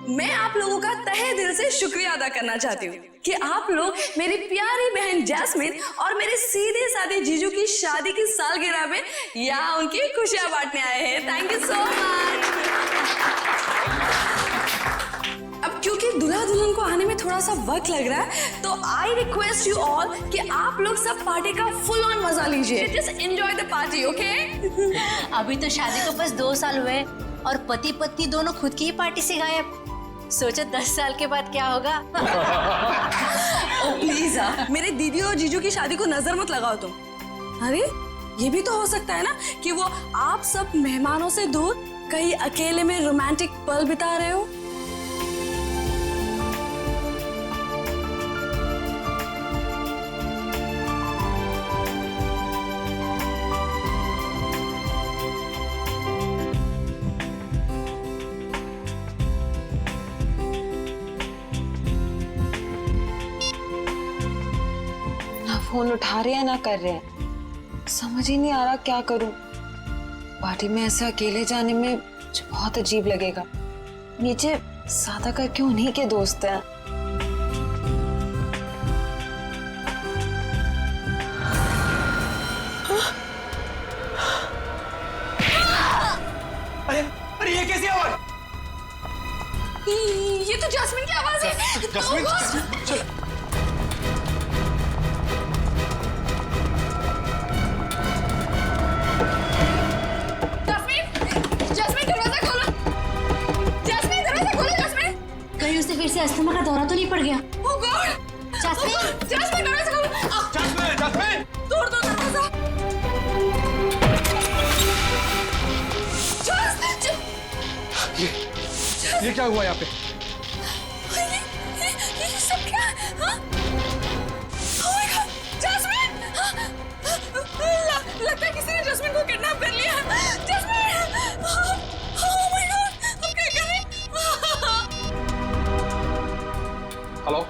मैं आप लोगों का तहे दिल से शुक्रिया अदा करना चाहती हूँ कि आप लोग मेरी प्यारी बहन जैस्मिन और मेरे सीधे साधे जीजू की शादी की सालगिरह में यहाँ उनकी खुशियां बांटने आए हैं। Thank you so much. अब क्योंकि दूल्हा दुल्हन को आने में थोड़ा सा वक्त लग रहा है, तो आई रिक्वेस्ट यू ऑल कि आप लोग सब पार्टी का फुल ऑन मजा लीजिए। Just enjoy the party, okay? अभी तो शादी को बस 2 साल हुए और पति पत्नी दोनों खुद की ही पार्टी से गायब। सोचो 10 साल के बाद क्या होगा। प्लीज मेरे दीदी और जीजू की शादी को नजर मत लगाओ तुम। अरे ये भी तो हो सकता है ना कि वो आप सब मेहमानों से दूर कहीं अकेले में रोमांटिक पल बिता रहे हो। फोन उठा रहे हैं ना कर रहे हैं, समझ ही नहीं आ रहा क्या करूं। पार्टी में ऐसे अकेले जाने में मुझे बहुत अजीब लगेगा। नीचे सादा का क्यों उन्हीं के दोस्त हैं। अरे ये कैसी आवाज? ये तो जैस्मिन की आवाज है। जैस्मिन, चल। फिर से अस्थमा का दौरा तो नहीं पड़ गया? Oh God! जैस्मिन, जैस्मिन दरवाजा खोलो। जैस्मिन, जैस्मिन, तोड़ दो दरवाजा। ये क्या हुआ यहाँ पे? ये सब क्या? हाँ? Oh my God! जैस्मिन! लगता है किसी ने जैस्मिन को किडनैप कर लिया। जैस्मिन! Oh my God! हम क्या करें? Hello,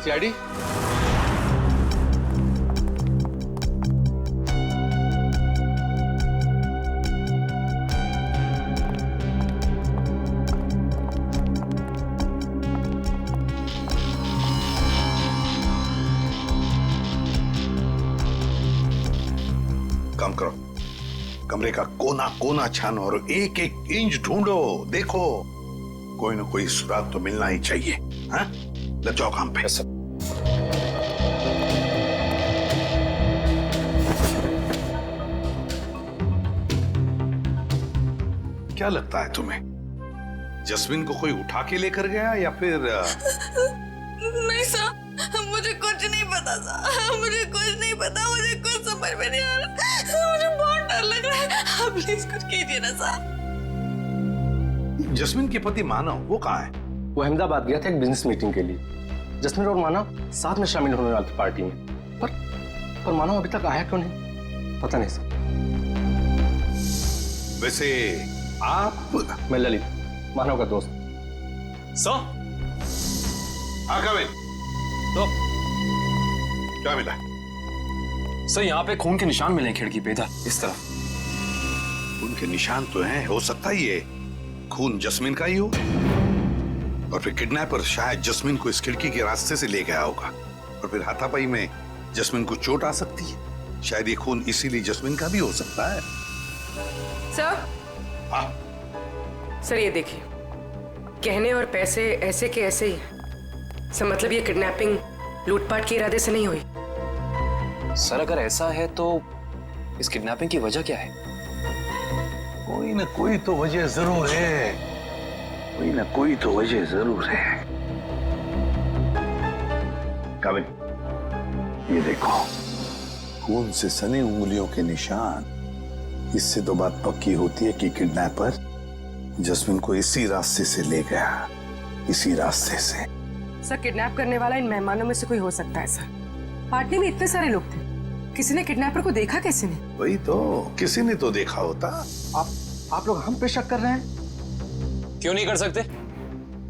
CID? काम करो, कमरे का कोना कोना छानो और एक एक इंच ढूंढो। देखो कोई ना कोई सुराग तो मिलना ही चाहिए। हाँ, लग जाओ काम पे। क्या लगता है तुम्हें, जस्मिन को कोई उठा के लेकर गया या फिर? नहीं सर, मुझे कुछ नहीं पता सर, मुझे कुछ नहीं पता, मुझे कुछ समझ में नहीं आ रहा, मुझे बहुत डर लग रहा है। आप प्लीज कुछ कीजिए ना सर। जस्मिन के पति मानव वो कहाँ है? वो अहमदाबाद गया था एक बिजनेस मीटिंग के लिए। जस्मिन और मानव साथ में शामिल होने वाले थे पार्टी में, पर मानव अभी तक आया क्यों नहीं पता नहीं सर। वैसे आप? मैं ललित, मानव का दोस्त। सर, तो क्या मिला? सर यहाँ पे खून के निशान मिले खिड़की पे, इधर इस तरफ। उनके निशान तो हैं, हो सकता है ये खून जस्मिन का ही हो, और फिर किडनैपर शायद जस्मिन को इस खिड़की के रास्ते से ले गया होगा, और फिर हाथापाई में जस्मिन को चोट आ सकती है। शायद ये खून इसीलिए जस्मिन का भी हो सकता है। सर, हाँ सर ये देखिए, गहने और पैसे ऐसे के ऐसे ही। सर मतलब ये किडनैपिंग लूटपाट के इरादे से नहीं हुई। सर अगर ऐसा है तो इस किडनैपिंग की वजह क्या है? कोई ना कोई तो वजह जरूर है, कोई ना कोई तो वजह जरूर है। काबिल, ये देखो, खून से सनी उंगलियों के निशान। इससे तो बात पक्की होती है कि किडनैपर जस्मिन को इसी रास्ते से ले गया, इसी रास्ते से। सर किडनैप करने वाला इन मेहमानों में से कोई हो सकता है सर। पार्टी में इतने सारे लोग थे, किसी ने किडनैपर को देखा कैसे नहीं? वही तो, किसी ने तो देखा होता। आप लोग हम पे शक कर रहे हैं? क्यों नहीं कर सकते?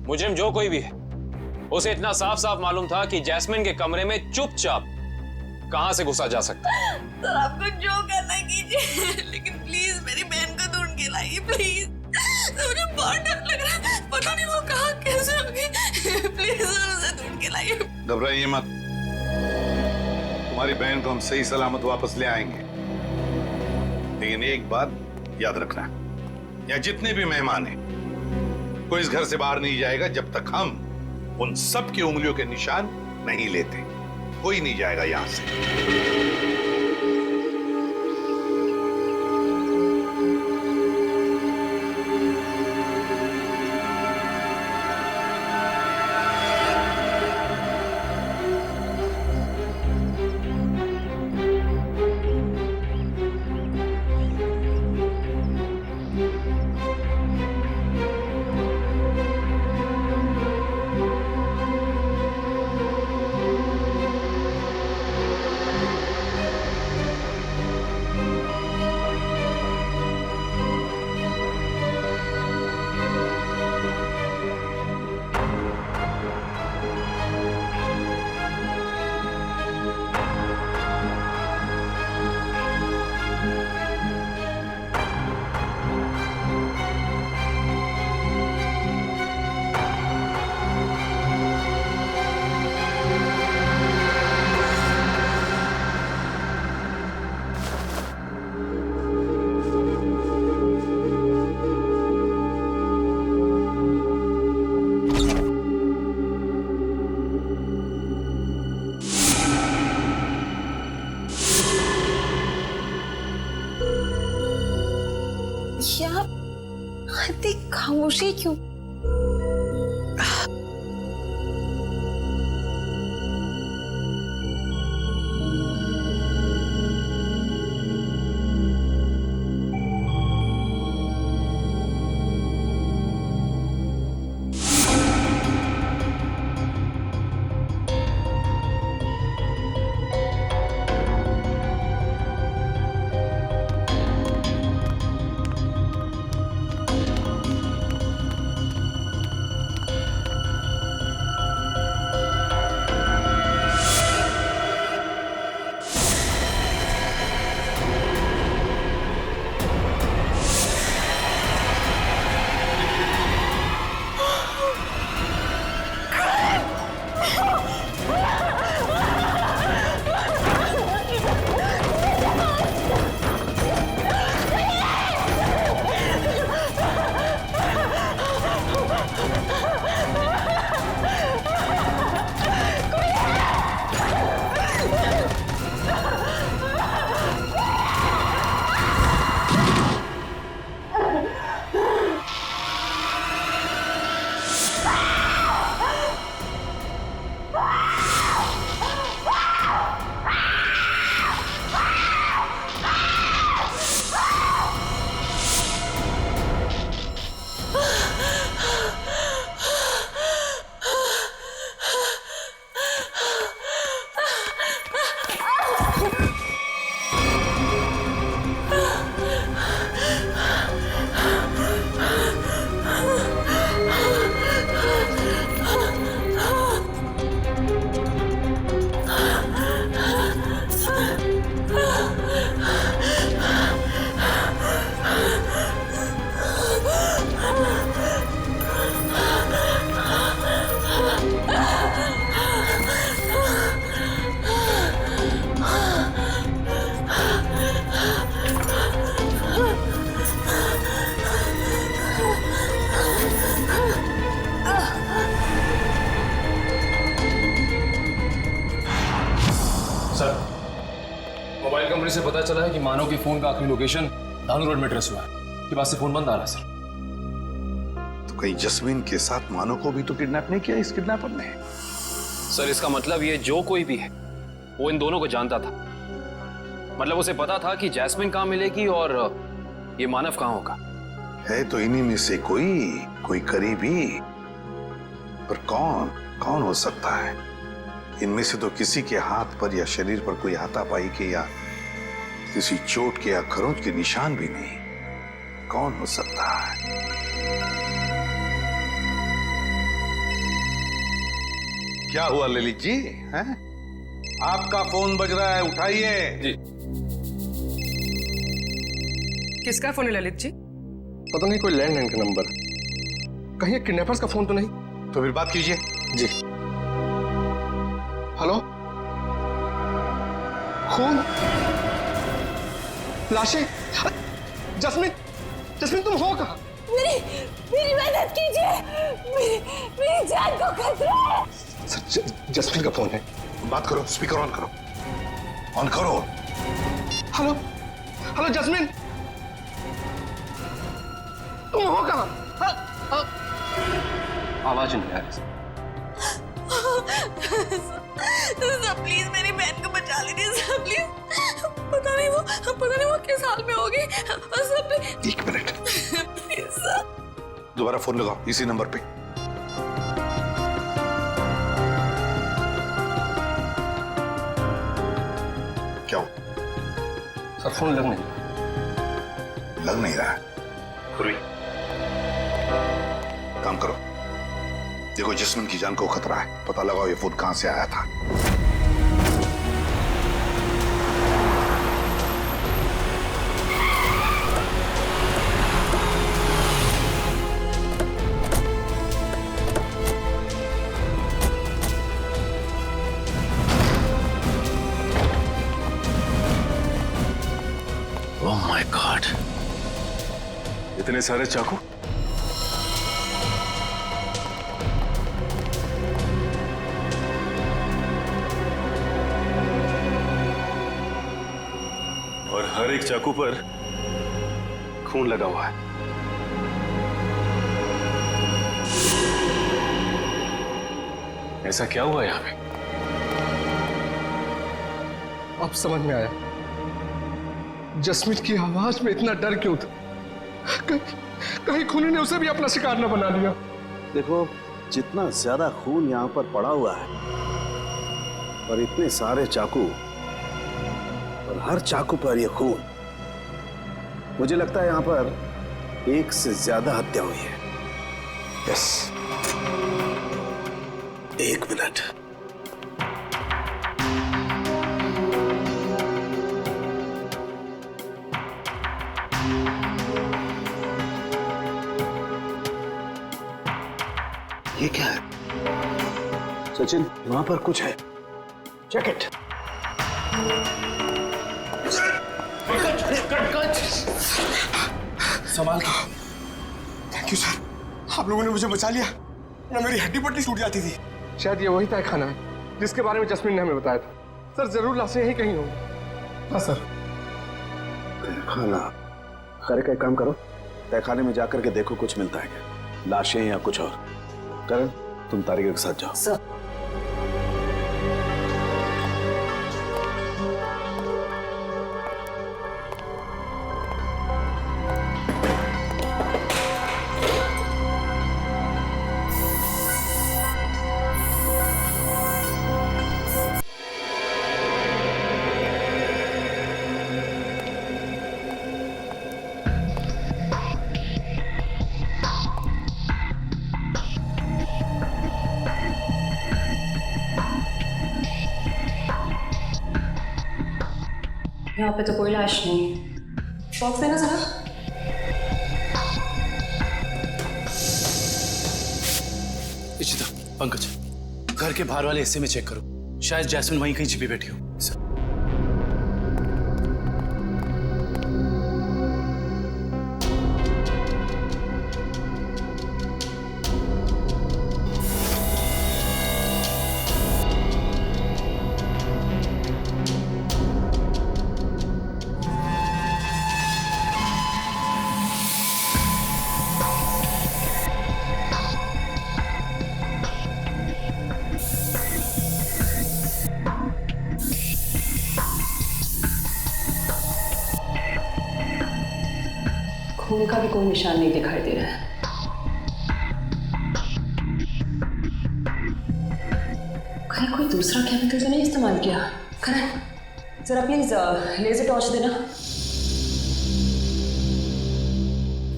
मुजरिम जो कोई भी है, उसे इतना साफ साफ मालूम था कि जैस्मिन के कमरे में चुपचाप कहां से घुसा जा सकता है। सर आपको जो करना कीजिए, लेकिन प्लीज मेरी बहन को ढूंढ के लाइए प्लीज। मुझे बहुत डर लग रहा है, पता नहीं वो कहाँ किस घबराइए मत, तुम्हारी बहन को हम सही सलामत वापस ले आएंगे। लेकिन एक बात याद रखना, यहाँ जितने भी मेहमान हैं, कोई इस घर से बाहर नहीं जाएगा जब तक हम उन सब की उंगलियों के निशान नहीं लेते। कोई नहीं जाएगा यहां से। इतनी खामोशी क्यों? मोबाइल कंपनी से पता चला है कि मानव की फोन का आखिरी लोकेशन धानु रोड में ट्रेस हुआ है। के बाद से फोन बंद आ रहा है सर। तो कहीं जस्मीन के साथ मानव को भी तो किडनैप नहीं किया इस किडनैपर ने? सर इसका मतलब ये जो कोई भी है वो इन दोनों को जानता था। मतलब उसे पता था कि जैस्मिन कहाँ मिलेगी और ये मानव कहाँ होगा। है तो इन्हीं में से कोई करीबी, पर कौन हो सकता है? इनमें से तो किसी के हाथ पर या शरीर पर कोई हाथापाई के या किसी चोट के या खरोंच के निशान भी नहीं। कौन हो सकता है? क्या हुआ ललित जी? हैं? आपका फोन बज रहा है, उठाइए। जी। किसका फोन है ललित जी? पता नहीं, कोई लैंडलाइन का नंबर। कहीं किडनैपर्स का फोन तो नहीं? तो फिर बात कीजिए। जी। हेलो, खून, लाशें। जस्मीन, जस्मीन तुम हो कहाँ? मेरी मदद कीजिए, मेरी जान को खतरा है। सर, जस्मीन का फोन है, बात करो, स्पीकर ऑन करो, ऑन करो। हेलो, हेलो जस्मीन, तुम हो कहाँ? आवाज नहीं आ रही। सर प्लीज मेरी बहन को बचा लीजिए सर, प्लीज। पता नहीं वो किस हाल में होगी sir, please. 1 minute, please sir. दोबारा फोन लगाओ इसी नंबर पे। क्या हो? सर फोन लग नहीं लग नहीं रहा है। काम करो, देखो जस्मिन की जान को खतरा है, पता लगाओ ये फोन कहां से आया था। ओह माय गॉड, इतने सारे चाकू। और हर एक चाकू पर खून लगा हुआ है। ऐसा क्या हुआ यहाँ पे? अब समझ में आया जस्मीन की आवाज में इतना डर क्यों था। कहीं खूनी ने उसे भी अपना शिकार न बना लिया। देखो, जितना ज्यादा खून यहाँ पर पड़ा हुआ है और इतने सारे चाकू और हर चाकू पर ये खून, मुझे लगता है यहाँ पर एक से ज्यादा हत्या हुई है। Yes, 1 minute. ये क्या है? सचिन, वहां पर कुछ है, चेक इट। संभाल के। थैंक यू सर, आप लोगों ने मुझे बचा लिया, ना मेरी हड्डी पट्टी टूट जाती थी। शायद ये वही तहखाना है जिसके बारे में जस्मीन ने हमें बताया था। सर जरूर लाशें यहीं कहीं होंगी। हाँ सर। तहखाना, करे का एक काम करो, तहखाने में जाकर के देखो कुछ मिलता है क्या, लाशें या कुछ और। करण, तुम तारिका के साथ जाओ। सर यहाँ पे तो कोई लाश नहीं। बॉक्स देना जरा। इशिता, पंकज, घर के बाहर वाले हिस्से में चेक करो, शायद जैस्मिन वहीं कहीं छिपी बैठी हो। सर। खून का भी कोई निशान नहीं दिखाई दे रहा है। कहीं कोई दूसरा केमिकल तो नहीं इस्तेमाल किया? करण, जरा प्लीज लेजर टॉर्च देना।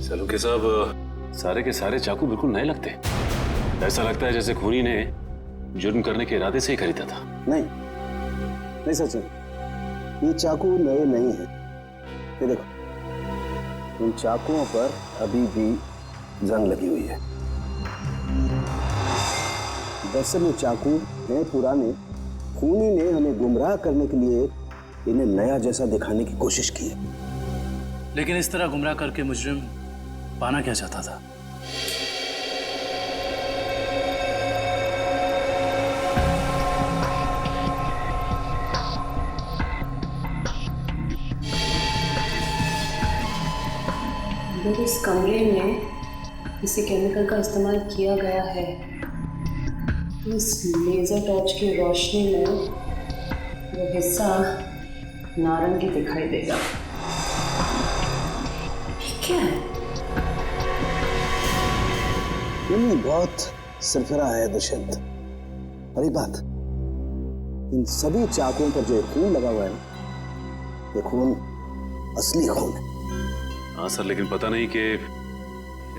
सलूके साहब, सारे के सारे चाकू बिल्कुल नए लगते हैं। ऐसा लगता है जैसे खूनी ने जुर्म करने के इरादे से ही खरीदा था। नहीं नहीं सचिन, ये चाकू नए नहीं हैं। ये देखो, इन चाकुओं पर अभी भी जंग लगी हुई है। दरअसल ये चाकू हैं पुराने खूनी ने हमें गुमराह करने के लिए इन्हें नया जैसा दिखाने की कोशिश की है। लेकिन इस तरह गुमराह करके मुजरिम पाना क्या चाहता था? अगर इस कमरे में किसी केमिकल का इस्तेमाल किया गया है तो इस लेजर टॉर्च की रोशनी में वो हिस्सा नारंगी दिखाई देगा। क्या है? ये बहुत सरफरा है दुष्यंत। अरे बात, इन सभी चाकुओं पर जो खून लगा हुआ है ना, ये खून असली खून है। हाँ सर, लेकिन पता नहीं कि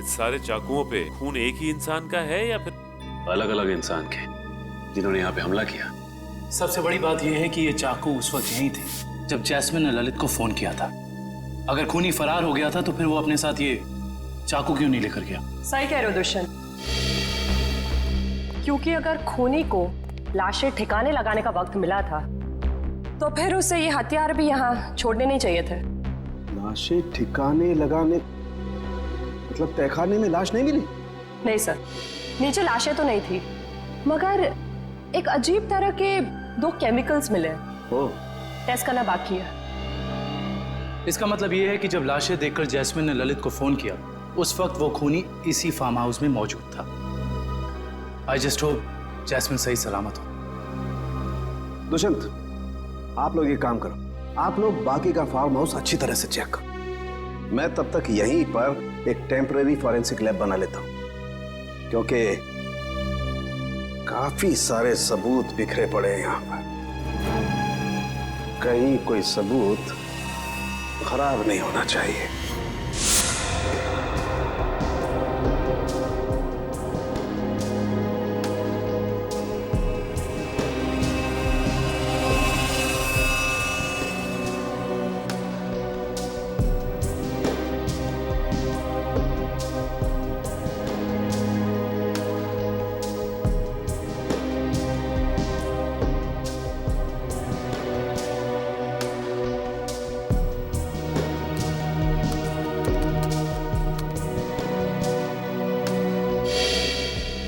इस सारे चाकुओं पे खून एक ही इंसान का है या फिर अलग अलग इंसान के जिन्होंने यहाँ पे हमला किया। सबसे बड़ी बात यह है कि ये चाकू उस वक्त यहीं थे जब जैस्मिन ने ललित को फोन किया था। अगर खूनी फरार हो गया था तो फिर वो अपने साथ ये चाकू क्यों नहीं लेकर गया? सही कह रहे हो दुष्यंत, क्योंकि अगर खूनी को लाशें ठिकाने लगाने का वक्त मिला था तो फिर उसे ये हथियार भी यहाँ छोड़ने नहीं चाहिए थे। लाशें ठिकाने लगाने मतलब तहखाने में लाश नहीं मिली? नहीं सर, नीचे लाशें तो नहीं थी, मगर एक अजीब तरह के 2 केमिकल्स मिले। टेस्ट करना बाकी है। इसका मतलब ये है कि जब लाशें देखकर जैस्मिन ने ललित को फोन किया उस वक्त वो खूनी इसी फार्म हाउस में मौजूद था। आई जस्ट होप जैस्मिन सही सलामत हो। दुष्यंत, आप लोग ये काम करो, आप लोग बाकी का फार्म हाउस अच्छी तरह से चेक करो। मैं तब तक यहीं पर एक टेम्पररी फॉरेंसिक लैब बना लेता हूं, क्योंकि काफी सारे सबूत बिखरे पड़े हैं यहां पर। कहीं कोई सबूत खराब नहीं होना चाहिए।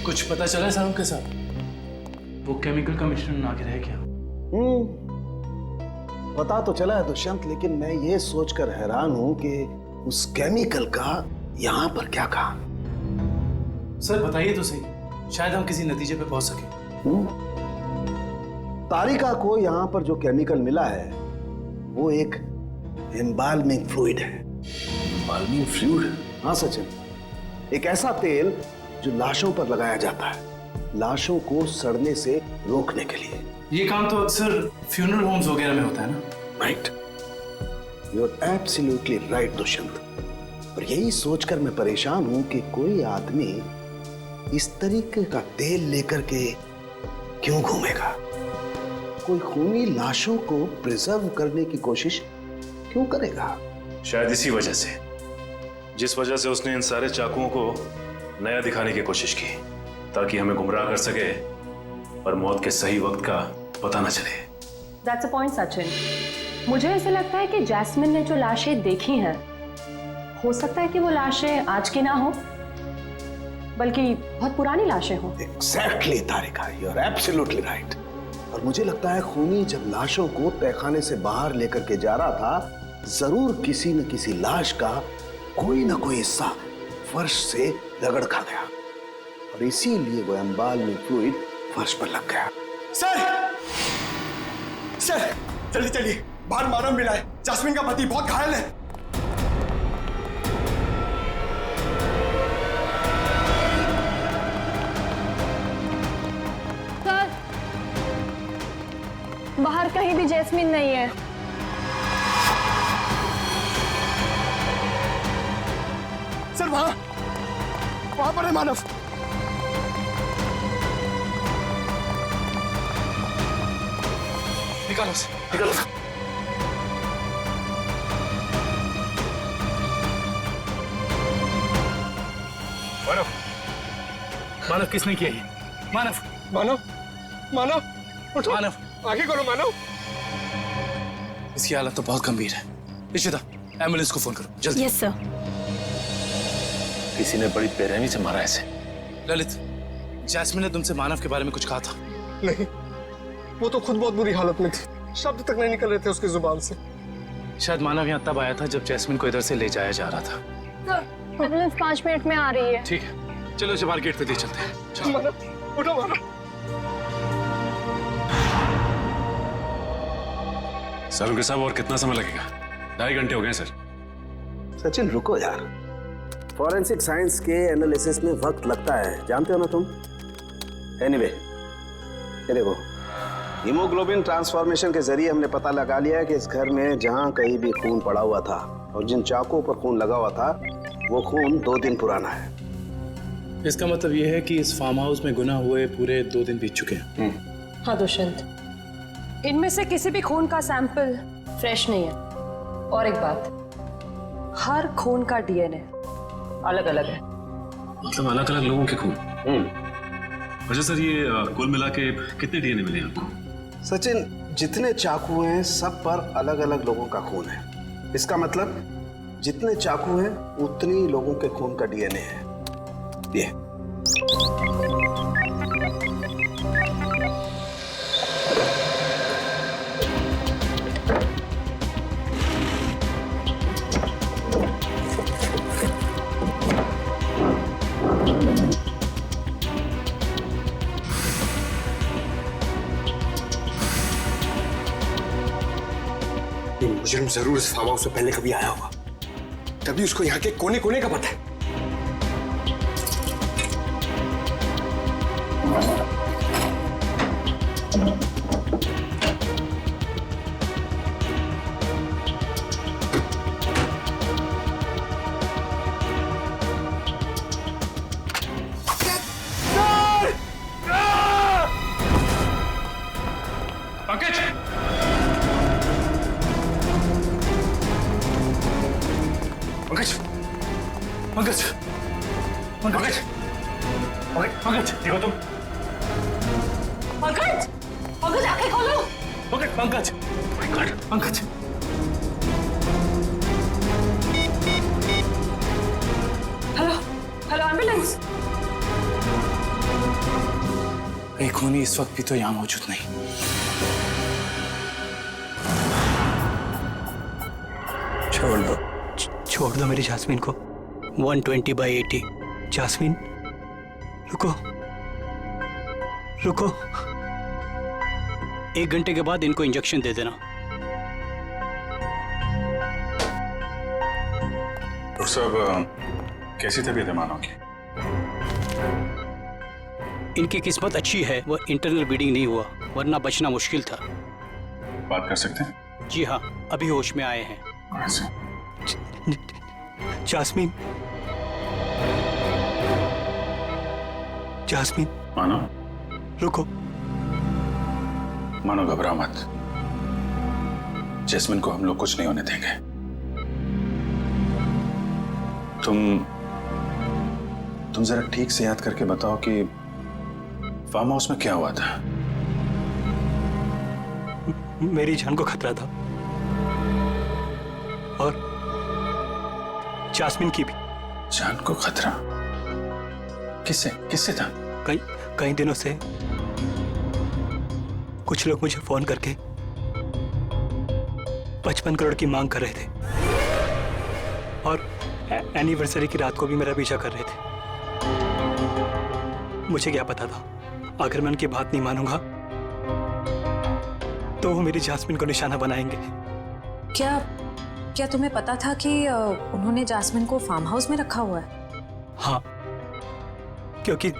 कुछ पता चला है साहब के साथ? वो केमिकल का मिश्रण आगे रह गया? पता तो चला है दुष्यंत, लेकिन मैं ये सोचकर हैरान हूं कि उस केमिकल का यहां पर क्या काम। सर बताइए तो सही, शायद हम किसी नतीजे पे पहुंच सके। तारिका को यहां पर जो केमिकल मिला है वो एक एम्बाल्मिंग फ्लूइड है। Embalming fluid? हाँ सचिन, एक ऐसा तेल जो लाशों पर लगाया जाता है, लाशों को सड़ने से रोकने के लिए। ये काम तो अक्सर फ्यूनरल होम्स वगैरह में होता है ना? Right, you are absolutely right Dushyant. और यही सोचकर मैं परेशान हूं कि कोई आदमी इस तरीके का तेल लेकर के क्यों घूमेगा। कोई खूनी लाशों को प्रिजर्व करने की कोशिश क्यों करेगा? शायद इसी वजह से, जिस वजह से उसने इन सारे चाकुओं को नया दिखाने की कोशिश की, ताकि हमें गुमराह कर सके और मौत के सही वक्त का पता न चले। That's a point, Sachin. मुझे ऐसा लगता है कि जैस्मिन ने जो लाशें देखी हैं, हो सकता है कि वो लाशें आज की ना हो, बल्कि बहुत पुरानी लाशें हों। Exactly, Tarika, you are absolutely right। और मुझे लगता है खूनी जब लाशों को तहखाने से बाहर लेकर के जा रहा था, जरूर किसी न किसी लाश का कोई ना कोई हिस्सा फर्श से रगड़ खा गया और इसीलिए वो एम्बाल्मिंग फ्लूइड फर्श पर लग गया। सर जल्दी चलिए, बाहर मानव मिला है, जैस्मिन का पति बहुत घायल है। सर, बाहर कहीं भी जैस्मिन नहीं है। सर वहां पर है मानव। निकालो से, निकालो। मानव, मानव किसने किया ये? मानव, मानव, मानव, उठो। मानव, आगे करो मानव। इसकी हालत तो बहुत गंभीर है। इशिता, एम्बुलेंस को फोन करो जल्दी। Yes sir. किसी ने बड़ी बेरहमी से मारा ऐसे। ललित, जैस्मिन ने तुमसे मानव के बारे में कुछ कहा था? नहीं, वो तो खुद बहुत बुरी हालत में थी, शब्द तक नहीं निकल रहे थे उसकी जुबान से। शायद मानव यहाँ तब आया था जब जैस्मिन को इधर से ले जाया जा रहा था। एम्बुलेंस 5 मिनट में आ रही है। ठीक है, चलो इसे बाहर गेट पे ले चलते हैं। चलो। मानव, उठो मानव। सर उनके साहब और कितना समय लगेगा? 2.5 घंटे हो गए सर। सचिन रुको यार, फॉरेंसिक साइंस के एनालिसिस में वक्त लगता है, जानते हो ना तुम। एनीवे, ये देखो, हीमोग्लोबिन ट्रांसफॉर्मेशन के जरिए हमने पता लगा लिया है कि इस घर में जहां कहीं भी खून पड़ा हुआ था और जिन चाकुओं पर खून लगा हुआ था वो खून 2 दिन पुराना है। इसका मतलब ये है कि इस फार्म हाउस में गुनाह हुए पूरे 2 दिन बीत चुके हैं। हाँ दुष्यंत, इनमें से किसी भी खून का सैंपल फ्रेश नहीं है। और एक बात, हर खून का डीएनए अलग अलग है। मतलब अलग अलग लोगों के खून? अच्छा सर, ये कुल मिला के कितने डीएनए मिले आपको? सचिन, जितने चाकू हैं सब पर अलग अलग लोगों का खून है। इसका मतलब जितने चाकू हैं उतनी लोगों के खून का डीएनए है। ये मुजरिम जरूर इस फार्म हाउस से पहले कभी आया होगा, तभी उसको यहाँ के कोने कोने का पता है। पंकज! पंकज, पंकज, पंकज, पंकज, देखो तुम। पंकज, पंकज आंखें खोलो। Pankaj, Pankaj, Pankaj. Hello, hello ambulance. एक खूनी इस वक्त भी तो यहाँ मौजूद नहीं। छोड़ दो मेरी जास्मिन को। 120/80। जास्मिन, रुको रुको। 1 घंटे के बाद इनको इंजेक्शन दे देना। डॉक्टर साहब, कैसी तबीयत है मानव की? इनकी किस्मत अच्छी है, वो इंटरनल ब्लीडिंग नहीं हुआ, वरना बचना मुश्किल था। बात कर सकते हैं? जी हाँ, अभी होश में आए हैं। Jasmine, jasmine. मानव, रुको। मानो घबराओ मत, जैस्मिन को हम लोग कुछ नहीं होने देंगे। तुम जरा ठीक से याद करके बताओ कि फार्म हाउस में क्या हुआ था? मेरी जान को खतरा था और जास्मिन की भी। जान को खतरा? किससे किससे था? कई दिनों से कुछ लोग मुझे फोन करके 55 करोड़ की मांग कर रहे थे और एनिवर्सरी की रात को भी मेरा पीछा कर रहे थे। मुझे क्या पता था, अगर मैं उनकी बात नहीं मानूंगा तो वो मेरी जास्मिन को निशाना बनाएंगे। क्या तुम्हें पता था कि उन्होंने जास्मिन को फार्म हाउस में रखा हुआ है? हाँ, क्योंकि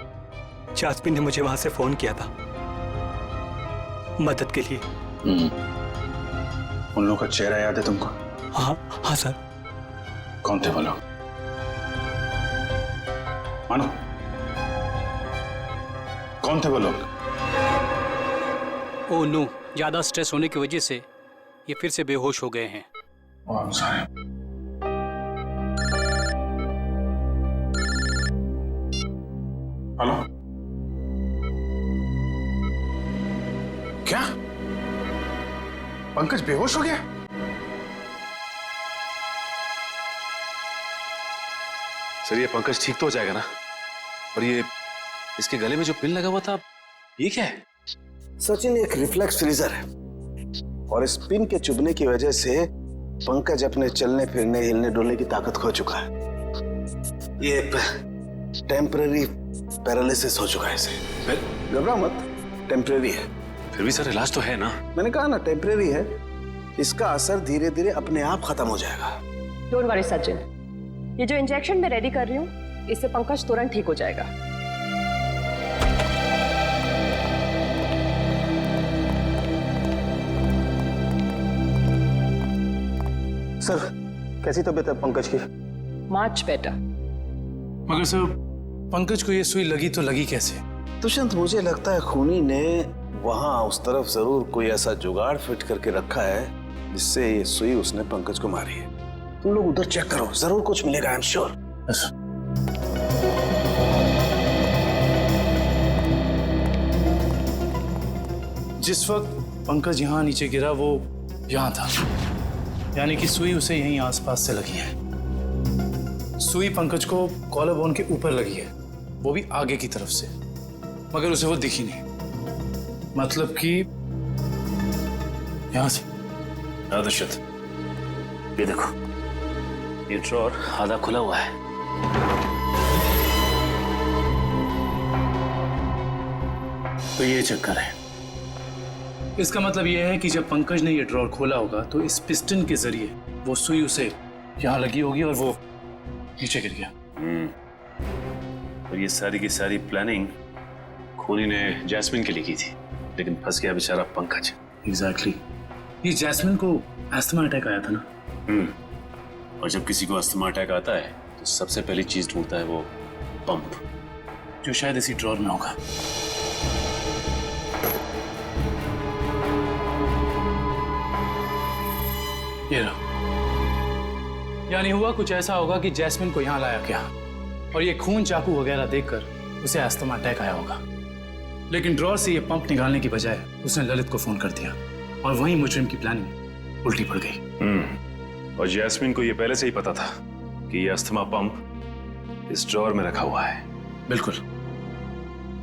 जास्मिन ने मुझे वहां से फोन किया था मदद के लिए। उन लोगों का चेहरा याद है तुमको? हाँ सर। कौन थे वो लोग? मानो, कौन थे वो लोग? ओह नो, ज्यादा स्ट्रेस होने की वजह से ये फिर से बेहोश हो गए हैं। हेलो, क्या पंकज बेहोश हो गया? सर ये पंकज ठीक तो हो जाएगा ना? और ये इसके गले में जो पिन लगा हुआ था ये क्या है? सचिन एक रिफ्लेक्स फ्रीजर है और इस पिन के चुभने की वजह से पंकज अपने चलने फिरने हिलने डुलने की ताकत खो चुका है। ये टेम्पररी पैरालिसिस हो चुका है इसे। घबरा मत, टेम्पररी है। फिर भी सर इलाज तो है ना? मैंने कहा ना टेम्पररी है, इसका असर धीरे धीरे अपने आप खत्म हो जाएगा। डोंट वरी सचिन, ये जो इंजेक्शन मैं रेडी कर रही हूँ इससे पंकज तुरंत ठीक हो जाएगा। सर कैसी तबीयत है पंकज की? Much better. मगर सर पंकज को ये सुई लगी तो लगी कैसे? दुष्यंत मुझे लगता है खूनी ने वहां उस तरफ जरूर कोई ऐसा जुगाड़ फिट करके रखा है जिससे ये सुई उसने पंकज को मारी है। तुम लोग उधर चेक करो, जरूर कुछ मिलेगा, आई एम श्योर। जिस वक्त पंकज यहाँ नीचे गिरा वो यहाँ था, यानी कि सुई उसे यहीं आसपास से लगी है। सुई पंकज को कॉलर बोन के ऊपर लगी है, वो भी आगे की तरफ से, मगर उसे वो दिखी नहीं। मतलब कि यहां से। दुष्यंत ये देखो, ये ड्रॉर आधा खुला हुआ है। तो ये चक्कर है। इसका मतलब यह है कि जब पंकज ने ये ड्रॉर खोला होगा तो इस पिस्टन के जरिए वो सुई उसे यहां लगी होगी और वो नीचे गिर गया। और ये सारी की सारी प्लानिंग खूनी ने जैस्मिन के लिए की थी, लेकिन फंस गया बेचारा पंकज। एग्जैक्टली। ये जैस्मिन को अस्थमा अटैक आया था ना? और जब किसी को अस्थमा अटैक आता है तो सबसे पहली चीज ढूंढता है वो पंप, जो शायद इसी ड्रॉर में होगा। ये रहा। यानी हुआ कुछ ऐसा होगा कि जैस्मिन को यहां लाया गया और ये खून चाकू वगैरह देखकर उसे अस्थमा अटैक आया होगा, लेकिन ड्रॉर से ये पंप निकालने की बजाय उसने ललित को फोन कर दिया और वहीं मुजरिम की प्लानिंग उल्टी पड़ गई। और जैस्मिन को ये पहले से ही पता था कि ये अस्थमा पंप इस ड्रॉर में रखा हुआ है। बिल्कुल।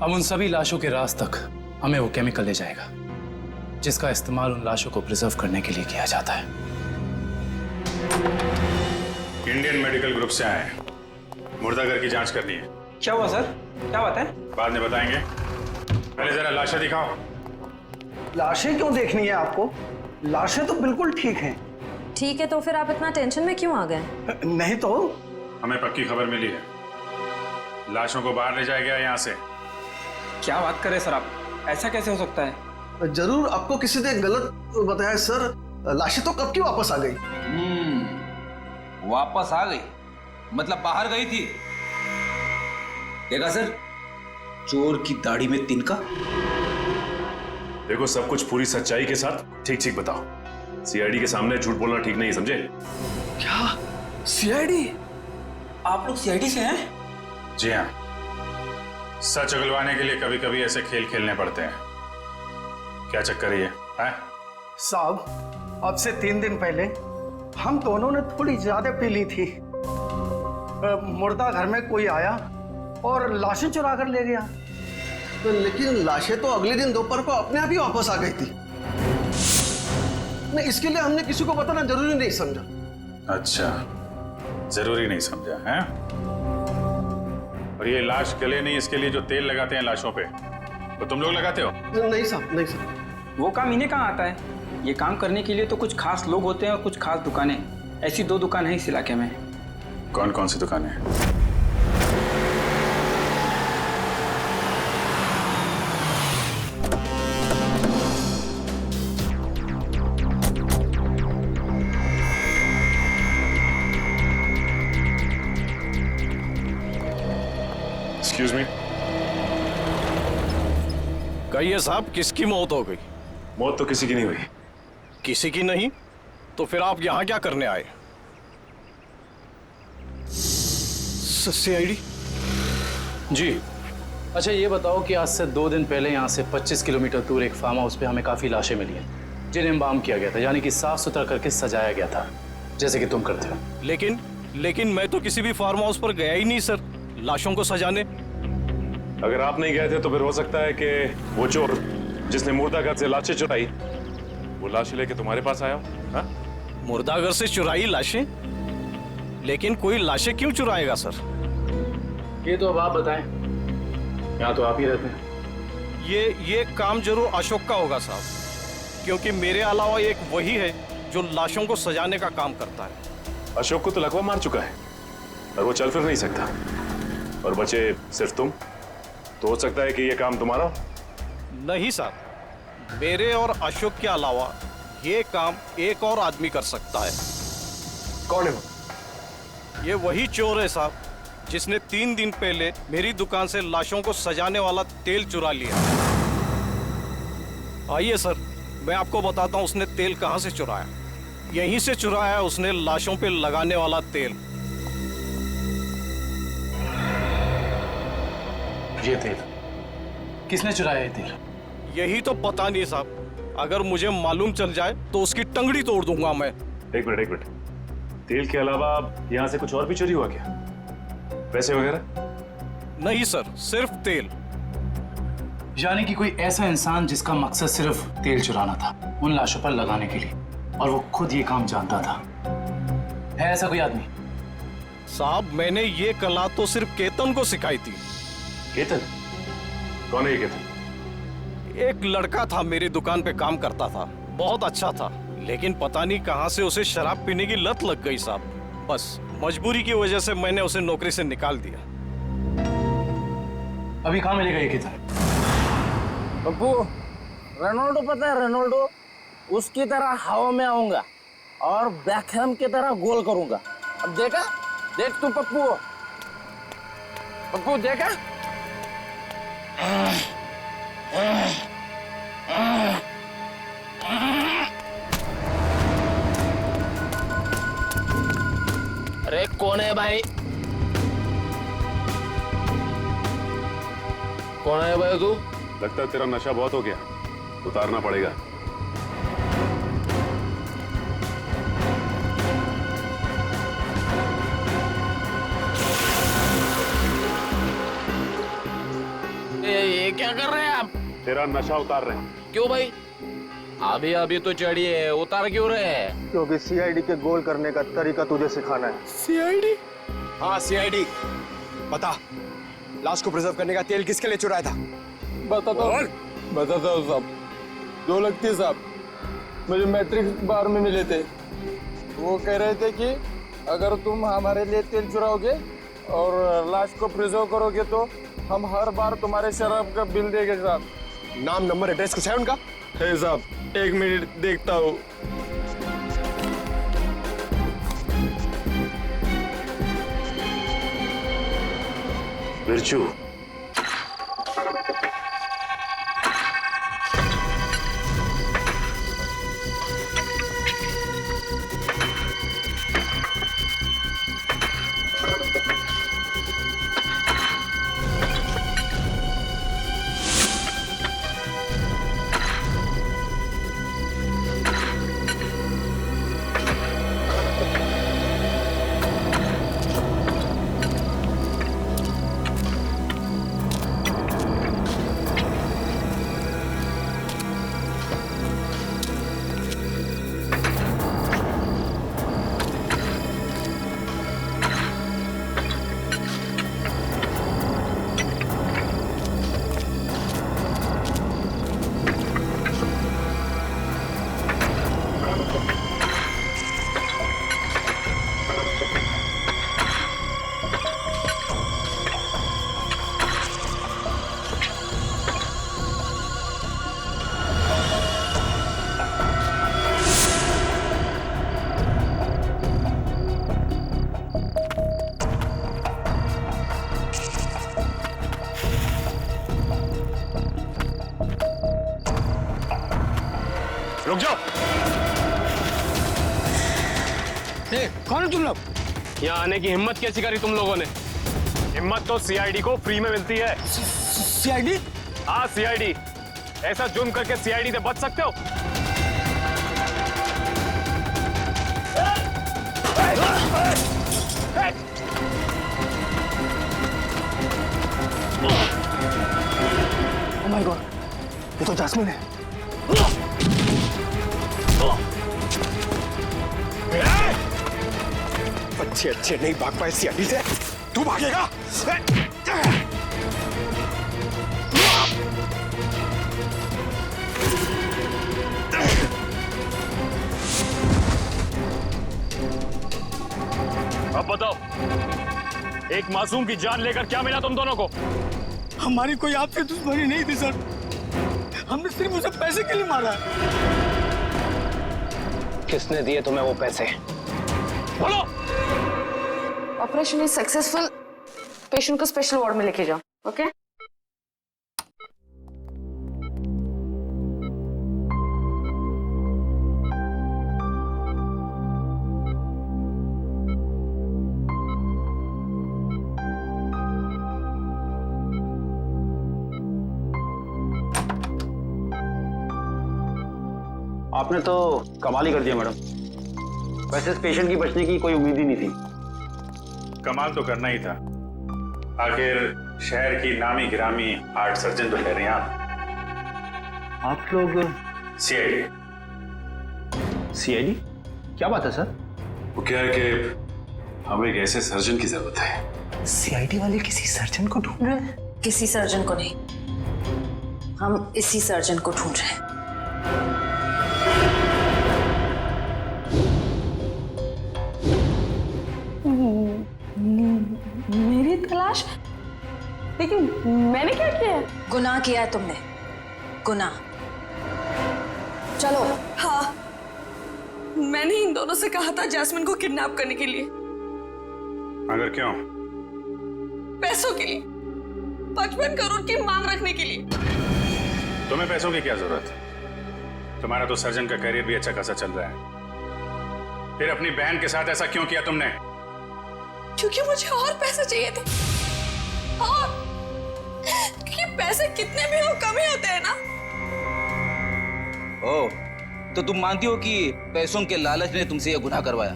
अब उन सभी लाशों के राज तक हमें वो केमिकल ले जाएगा जिसका इस्तेमाल उन लाशों को प्रिजर्व करने के लिए किया जाता है। इंडियन मेडिकल ग्रुप से आए हैं, मुर्दाघर की जांच करनी है। क्या हुआ सर? क्या बात है? बाद में बताएंगे, पहले जरा लाशें दिखाओ। लाशें क्यों देखनी है आपको? लाशें तो बिल्कुल ठीक हैं। ठीक है, तो फिर आप इतना टेंशन में क्यों आ गए? नहीं तो हमें पक्की खबर मिली है, लाशों को बाहर ले जाया गया यहाँ से। क्या बात कर रहे सर आप? ऐसा कैसे हो सकता है? जरूर आपको किसी ने गलत बताया सर। लाशें तो कब की वापस आ गई। वापस आ गई मतलब बाहर गई थी। देखा सर, चोर की दाढ़ी में तिनका। देखो सब कुछ पूरी सच्चाई के साथ ठीक ठीक बताओ। सीआईडी के सामने झूठ बोलना ठीक नहीं, समझे? क्या सीआईडी? आप लोग सीआईडी से हैं? जी हाँ, सच उगलवाने के लिए कभी कभी ऐसे खेल खेलने पड़ते हैं। क्या चक्कर है ये? साहब, अब से 3 दिन पहले हम दोनों ने थोड़ी ज्यादा पी ली थी। मुर्दा घर में कोई आया और लाशें चुरा कर ले गया। तो लेकिन लाशें तो अगले दिन दोपहर को अपने आप ही वापस आ गई थी। नहीं, इसके लिए हमने किसी को बताना जरूरी नहीं समझा। अच्छा, जरूरी नहीं समझा है? और ये लाश गले नहीं, इसके लिए जो तेल लगाते हैं लाशों पे, तो तुम लोग लगाते हो? नहीं साहब, नहीं साहब। वो काम इन्हें कहाँ आता है? ये काम करने के लिए तो कुछ खास लोग होते हैं और कुछ खास दुकानें। ऐसी 2 दुकानें हैं इस इलाके में। कौन कौन सी दुकानें हैं? Excuse me. कहिए साहब, किसकी मौत हो गई? मौत तो किसी की नहीं हुई। किसी की नहीं? तो फिर आप यहाँ क्या करने आए? सीआईडी? जी। अच्छा ये बताओ कि आज से 2 दिन पहले यहाँ से 25 किलोमीटर दूर एक फार्म हाउस पे हमें काफी लाशें मिली हैं। जिन्हें एम्बाम किया गया था, यानी कि साफ सुथरा करके सजाया गया था, जैसे कि तुम करते हो। लेकिन मैं तो किसी भी फार्म हाउस पर गया ही नहीं सर, लाशों को सजाने। अगर आप नहीं गए थे तो फिर हो सकता है कि वो चोर जिसने मुर्दाघर से लाशें चुराई, वो लाशें लेके तुम्हारे पास आया हो। हाँ? मुर्दाघर से चुराई लाशें? लेकिन कोई लाशें क्यों चुराएगा सर? ये तो अब आप बताएं, यहाँ तो आप ही रहते हैं। ये काम जरूर अशोक का होगा साहब, क्योंकि मेरे अलावा एक वही है जो लाशों को सजाने का काम करता है। अशोक को तो लकवा मार चुका है और वो चल फिर नहीं सकता, और बचे सिर्फ तुम। तो हो सकता है कि ये काम तुम्हारा हो। नहीं साहब, मेरे और अशोक के अलावा ये काम एक और आदमी कर सकता है। कौन है वो? ये वही चोर है साहब, जिसने 3 दिन पहले मेरी दुकान से लाशों को सजाने वाला तेल चुरा लिया। आइए सर, मैं आपको बताता हूँ उसने तेल कहाँ से चुराया। यहीं से चुराया है उसने लाशों पे लगाने वाला तेल। ये तेल किसने चुराया? ये तेल यही तो पता नहीं साहब, अगर मुझे मालूम चल जाए तो उसकी टंगड़ी तोड़ दूंगा मैं। एक मिनट, तेल के अलावा यहाँ से कुछ और भी चोरी हुआ क्या? पैसे वगैरह? नहीं सर, सिर्फ तेल। यानी कि कोई ऐसा इंसान जिसका मकसद सिर्फ तेल चुराना था उन लाशों पर लगाने के लिए, और वो खुद ये काम जानता था। है ऐसा कोई आदमी? साहब, मैंने ये कला तो सिर्फ केतन को सिखाई थी। केतन? कौन है ये केतन? एक लड़का था, मेरी दुकान पे काम करता था, बहुत अच्छा था, लेकिन पता नहीं कहां से उसे शराब पीने की लत लग गई साहब। बस मजबूरी की वजह से मैंने उसे नौकरी से निकाल दिया। अभी कहाँ मिलेगा ये केतन? पप्पू, रोनाल्डो पता है? रोनाल्डो, उसकी तरह हवा में आऊंगा और बैकहैम की तरह गोल करूंगा। अब देखा? देख तू पप्पू, देखा? अरे कौन है भाई? कौन है भाई तू? लगता है तेरा नशा बहुत हो गया, उतारना पड़ेगा। ये क्या कर रहे हैं आप? तेरा नशा उतार रहे हैं। क्यों भाई? अभी तो चढ़ी है, उतार क्यों रहे हैं? क्योंकि सीआईडी के गोल करने का तरीका तुझे सिखाना है। सीआईडी? हाँ सीआईडी। बता, लाश को प्रिजर्व करने का तेल किसके लिए चुराया था? बताता हूँ साहब। 2 लगती साहब, मुझे मैट्रिक बार में मिले थे। वो कह रहे थे कि अगर तुम हमारे लिए तेल चुराओगे और लाश को प्रिजर्व करोगे तो हम हर बार तुम्हारे शराब का बिल देंगे साहब। नाम, नंबर, एड्रेस कुछ है उनका? है साहब, 1 मिनट देखता हूँ। बिरजू, रुक जाओ। कौन है तुम लोग? यहाँ आने की हिम्मत कैसी करी तुम लोगों ने? हिम्मत तो सीआईडी को फ्री में मिलती है। सीआईडी? हाँ सीआईडी। ऐसा जुर्म करके सीआईडी से बच सकते हो? ओह माय गॉड, ये तो जैस्मिन है। अच्छे अच्छे नहीं भाग पाए सीआईडी से, तू भागेगा? अब बताओ, एक मासूम की जान लेकर क्या मिला तुम दोनों को? हमारी कोई आपसे दुश्मनी नहीं थी सर, हमने सिर्फ उसे पैसे के लिए मारा। किसने दिए तुम्हें वो पैसे? बोलो। ऑपरेशन इज सक्सेसफुल, पेशेंट को स्पेशल वार्ड में लेके जाओ। ओके आपने तो कमाल ही कर दिया मैडम। वैसे इस पेशेंट की बचने की कोई उम्मीद ही नहीं थी। कमाल तो करना ही था, आखिर शहर की नामी गिरामी हार्ट सर्जन तो ठहरे हैं आप लोग सीआईडी। सीआईडी? क्या बात है सर? वो क्या है कि हमें एक ऐसे सर्जन की जरूरत है। सीआईडी वाले किसी सर्जन को ढूंढ रहे हैं? किसी सर्जन को नहीं, हम इसी सर्जन को ढूंढ रहे हैं। मेरी तलाश? लेकिन मैंने क्या किया है? गुनाह किया है तुमने, गुनाह। चलो। हाँ, मैंने इन दोनों से कहा था जैस्मिन को किडनैप करने के लिए। अगर क्यों? पैसों के लिए, 55 करोड़ की मांग रखने के लिए। तुम्हें पैसों की क्या जरूरत? तुम्हारा तो सर्जन का करियर भी अच्छा खासा चल रहा है, फिर अपनी बहन के साथ ऐसा क्यों किया तुमने? क्योंकि मुझे और पैसे चाहिए थे, और क्योंकि पैसे कितने भी हो कम ही होते हैं ना। ओह, तो तुम मानती हो कि पैसों के लालच ने तुमसे यह गुनाह करवाया?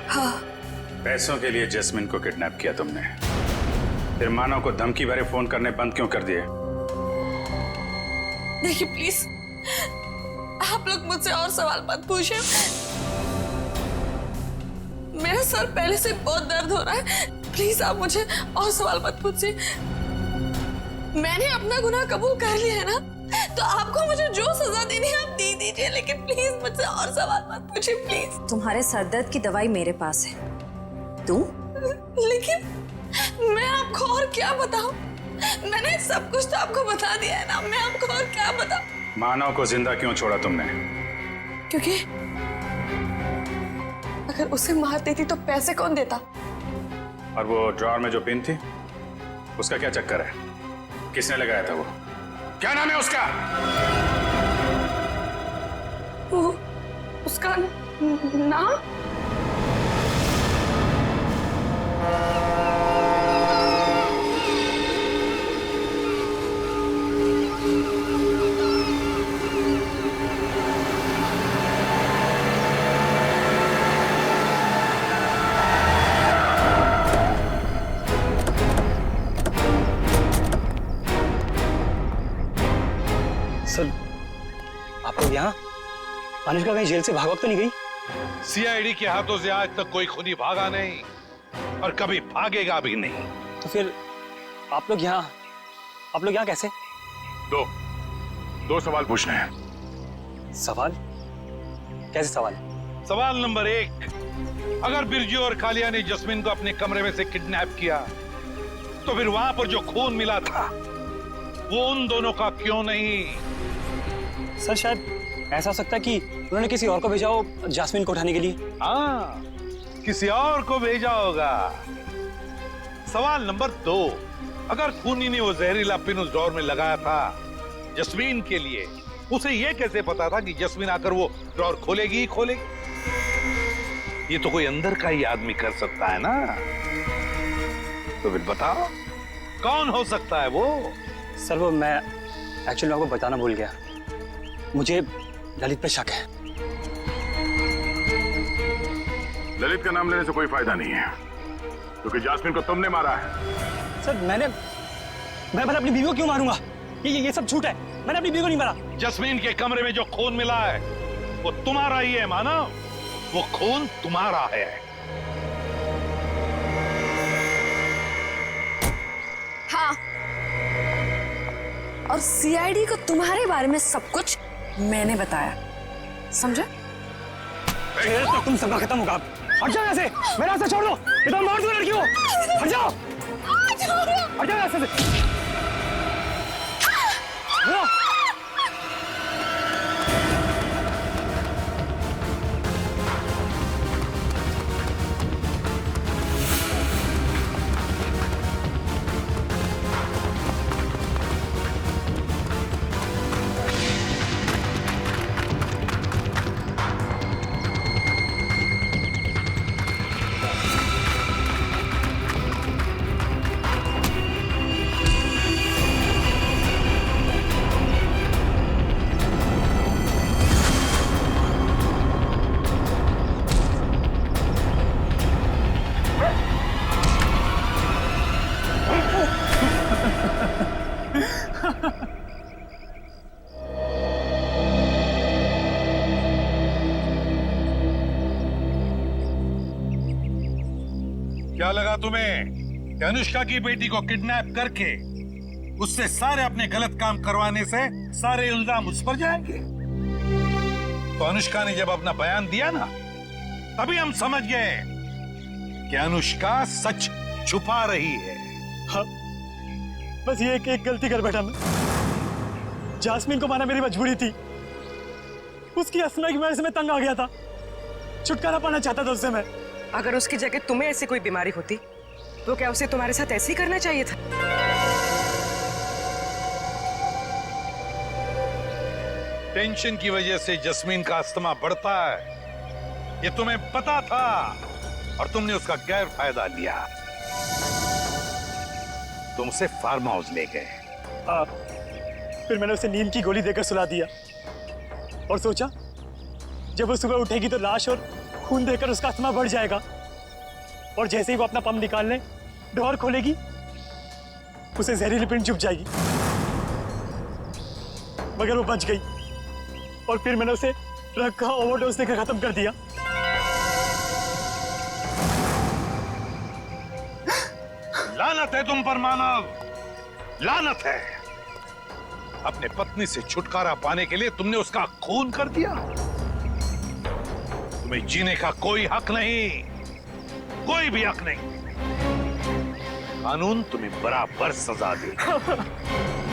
हाँ। पैसों के लिए जैस्मिन को किडनैप किया तुमने, फिर मानव को धमकी भरे फोन करने बंद क्यों कर दिए? देखिए प्लीज, आप लोग मुझसे और सवाल मत पूछिए। मेरा सर पहले से बहुत दर्द हो रहा है, प्लीज आप मुझे और सवाल मत पूछिए। मैंने अपना गुनाह कबूल कर लिया है ना, तो आपको मुझे जो सजा देनी है आप दे दीजिए, लेकिन प्लीज मुझसे और सवाल मत पूछिए प्लीज। तुम्हारे सरदर्द की दवाई मेरे पास है, तू? लेकिन मैं आपको और क्या बताऊं? मैंने सब कुछ तो आपको बता दिया है ना, मैं आपको और क्या बताऊं? मानव को जिंदा क्यों छोड़ा तुमने? क्योंकि अगर उसे मार देती तो पैसे कौन देता? और वो ड्रॉर में जो पिन थी, उसका क्या चक्कर है? किसने लगाया था वो? क्या नाम है उसका? वो उसका नाम? सर, आप लोग यहाँ? अनुष्का कहीं जेल से भाग तो नहीं गई? सीआईडी के हाथों से आज तक कोई खूनी भागा नहीं और कभी भागेगा भी नहीं। तो फिर आप लोग यहाँ कैसे? दो सवाल पूछने हैं। सवाल? कैसे सवाल? सवाल नंबर 1, अगर बिरजू और कालिया ने जस्मिन को अपने कमरे में से किडनैप किया, तो फिर वहां पर जो खून मिला था वो उन दोनों का क्यों नहीं? सर, शायद ऐसा हो सकता है कि उन्होंने किसी और को भेजा हो जैस्मिन को उठाने के लिए। हाँ, किसी और को भेजा होगा। सवाल नंबर 2, अगर खूनी ने वो जहरीला पिन उस ड्रॉर में लगाया था जस्मीन के लिए, उसे ये कैसे पता था कि जस्मीन आकर वो ड्रॉर खोलेगी ही खोलेगी? ये तो कोई अंदर का ही आदमी कर सकता है ना। तो फिर बताओ कौन हो सकता है वो? सर, वो मैं एक्चुअली आपको बताना भूल गया, मुझे ललित पे शक है। ललित का नाम लेने से कोई फायदा नहीं है, क्योंकि जैस्मिन को तुमने मारा है। सर, मैंने मैं अपनी बीवी को क्यों मारूंगा? ये सब झूठ है। मैंने अपनी बीवी को नहीं मारा। जस्मीन के कमरे में जो खून मिला है वो तुम्हारा ही है मानव, वो खून तुम्हारा है। हाँ, और सीआईडी को तुम्हारे बारे में सब कुछ मैंने बताया, समझा? तो तुम सबका खत्म होगा। हट जाओ यहाँ से, मेरा रास्ता छोड़ दो। ये तो मार दो लड़की को। हट जाओ, हट जाओ रास्ते से। क्या लगा तुम्हें कि अनुष्का की बेटी को किडनैप करके उससे सारे अपने गलत काम करवाने से सारे इल्जाम उस पर जाएंगे? तो अनुष्का ने जब अपना बयान दिया ना, तभी हम समझ गए कि अनुष्का सच छुपा रही है। हाँ, बस ये एक गलती कर बैठा मैं। जास्मीन को मारना मेरी मजबूरी थी। उसकी असना की वजह से मैं तंग आ गया था। छुटकारा पाना चाहता था उससे मैं। अगर उसकी जगह तुम्हें ऐसी कोई बीमारी होती तो क्या उसे तुम्हारे साथ ऐसे ही करना चाहिए था? टेंशन की वजह से जस्मीन का अस्थमा बढ़ता है, ये तुम्हें पता था और तुमने उसका गैर फायदा लिया। तुम उसे फार्म हाउस ले गए। फिर मैंने उसे नींद की गोली देकर सुला दिया और सोचा जब वो सुबह उठेगी तो लाश और खून देकर उसका अस्थमा बढ़ जाएगा, और जैसे ही वो अपना पंप निकालने डोर खोलेगी उसे जहरीली पिंड चुभ जाएगी। मगर वो बच गई और फिर मैंने उसे ड्रग का ओवरडोज देकर खत्म कर दिया। लानत है तुम पर मानव, लानत है। अपने पत्नी से छुटकारा पाने के लिए तुमने उसका खून कर दिया। तुम्हें जीने का कोई हक नहीं, कोई भी हक नहीं। कानून तुम्हें बराबर सजा देगा।